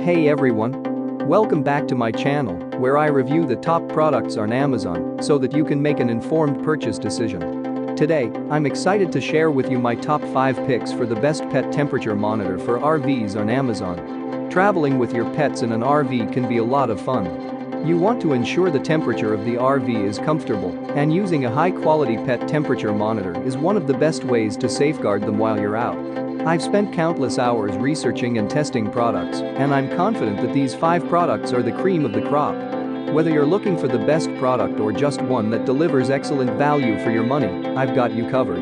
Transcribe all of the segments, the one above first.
Hey everyone! Welcome back to my channel, where I review the top products on Amazon so that you can make an informed purchase decision. Today, I'm excited to share with you my top 5 picks for the best pet temperature monitor for RVs on Amazon. Traveling with your pets in an RV can be a lot of fun. You want to ensure the temperature of the RV is comfortable, and using a high-quality pet temperature monitor is one of the best ways to safeguard them while you're out. I've spent countless hours researching and testing products, and I'm confident that these 5 products are the cream of the crop. Whether you're looking for the best product or just one that delivers excellent value for your money, I've got you covered.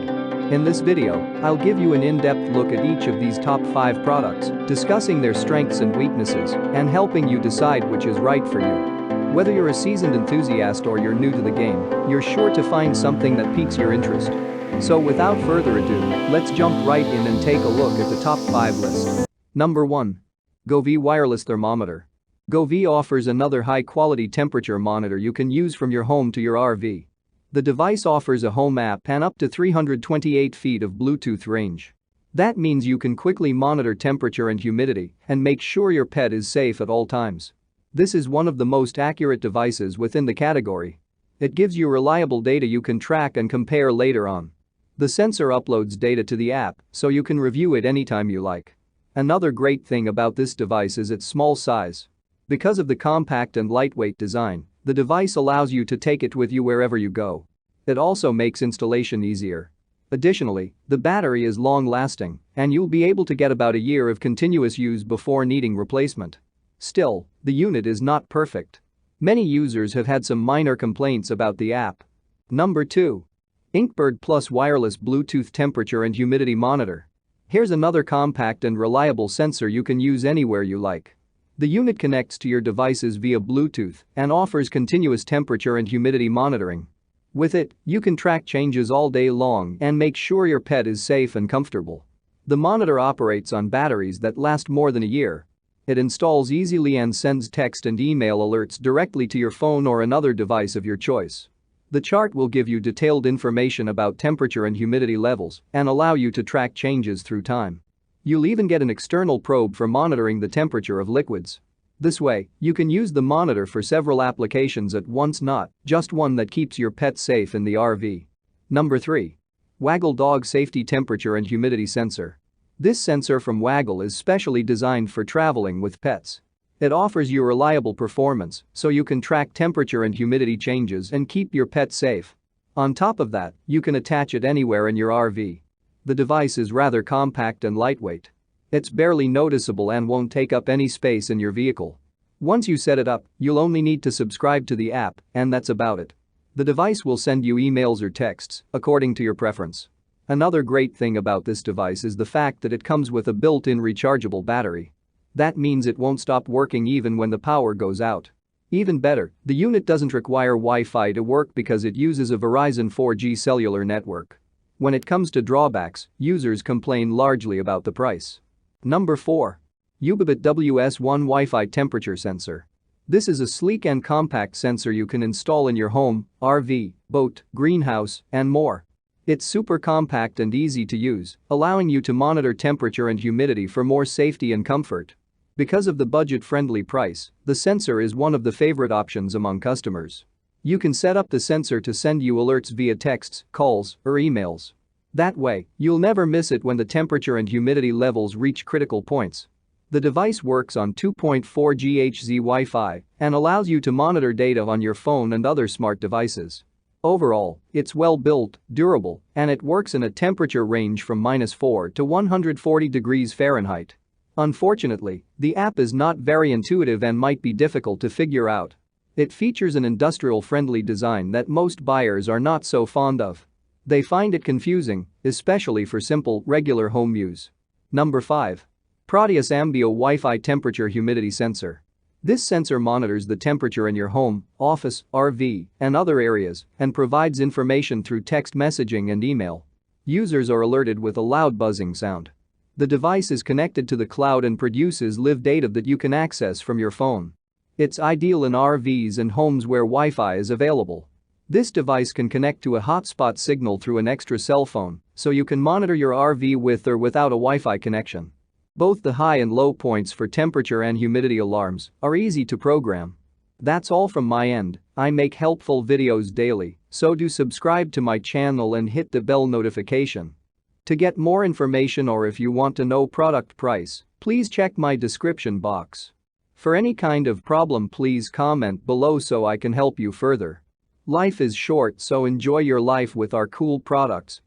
In this video, I'll give you an in-depth look at each of these top 5 products, discussing their strengths and weaknesses, and helping you decide which is right for you. Whether you're a seasoned enthusiast or you're new to the game, you're sure to find something that piques your interest. So without further ado, let's jump right in and take a look at the top 5 list. Number 1. Govee Wireless Thermometer. Govee offers another high-quality temperature monitor you can use from your home to your RV. The device offers a home app and up to 328 feet of Bluetooth range. That means you can quickly monitor temperature and humidity and make sure your pet is safe at all times. This is one of the most accurate devices within the category. It gives you reliable data you can track and compare later on. The sensor uploads data to the app, so you can review it anytime you like. Another great thing about this device is its small size. Because of the compact and lightweight design, the device allows you to take it with you wherever you go. It also makes installation easier. Additionally, the battery is long-lasting, and you'll be able to get about a year of continuous use before needing replacement. Still, the unit is not perfect. Many users have had some minor complaints about the app. Number 2. Inkbird Plus Wireless Bluetooth Temperature and Humidity Monitor. Here's another compact and reliable sensor you can use anywhere you like. The unit connects to your devices via Bluetooth and offers continuous temperature and humidity monitoring. With it, you can track changes all day long and make sure your pet is safe and comfortable. The monitor operates on batteries that last more than a year. It installs easily and sends text and email alerts directly to your phone or another device of your choice. The chart will give you detailed information about temperature and humidity levels and allow you to track changes through time. You'll even get an external probe for monitoring the temperature of liquids. This way, you can use the monitor for several applications at once, not just one that keeps your pet safe in the RV. Number 3. Waggle Dog Safety Temperature and Humidity Sensor. This sensor from Waggle is specially designed for traveling with pets. It offers you reliable performance, so you can track temperature and humidity changes and keep your pet safe. On top of that, you can attach it anywhere in your RV. The device is rather compact and lightweight. It's barely noticeable and won't take up any space in your vehicle. Once you set it up, you'll only need to subscribe to the app, and that's about it. The device will send you emails or texts, according to your preference. Another great thing about this device is the fact that it comes with a built-in rechargeable battery. That means it won't stop working even when the power goes out. Even better, the unit doesn't require Wi-Fi to work because it uses a Verizon 4G cellular network. When it comes to drawbacks, users complain largely about the price. Number 4. Ubibit WS1 Wi-Fi Temperature Sensor. This is a sleek and compact sensor you can install in your home, RV, boat, greenhouse, and more. It's super compact and easy to use, allowing you to monitor temperature and humidity for more safety and comfort. Because of the budget-friendly price, the sensor is one of the favorite options among customers. You can set up the sensor to send you alerts via texts, calls, or emails. That way, you'll never miss it when the temperature and humidity levels reach critical points. The device works on 2.4 GHz Wi-Fi and allows you to monitor data on your phone and other smart devices. Overall, it's well-built, durable, and it works in a temperature range from -4 to 140 degrees Fahrenheit. Unfortunately, the app is not very intuitive and might be difficult to figure out. It features an industrial-friendly design that most buyers are not so fond of. They find it confusing, especially for simple, regular home use. Number 5. Proteus Ambeo Wi-Fi Temperature Humidity Sensor. This sensor monitors the temperature in your home, office, RV, and other areas and provides information through text messaging and email. Users are alerted with a loud buzzing sound. The device is connected to the cloud and produces live data that you can access from your phone. It's ideal in RVs and homes where Wi-Fi is available. This device can connect to a hotspot signal through an extra cell phone, so you can monitor your RV with or without a Wi-Fi connection. Both the high and low points for temperature and humidity alarms are easy to program. That's all from my end. I make helpful videos daily, so do subscribe to my channel and hit the bell notification. To get more information or if you want to know product price, please check my description box. For any kind of problem, please comment below so I can help you further. Life is short, so enjoy your life with our cool products.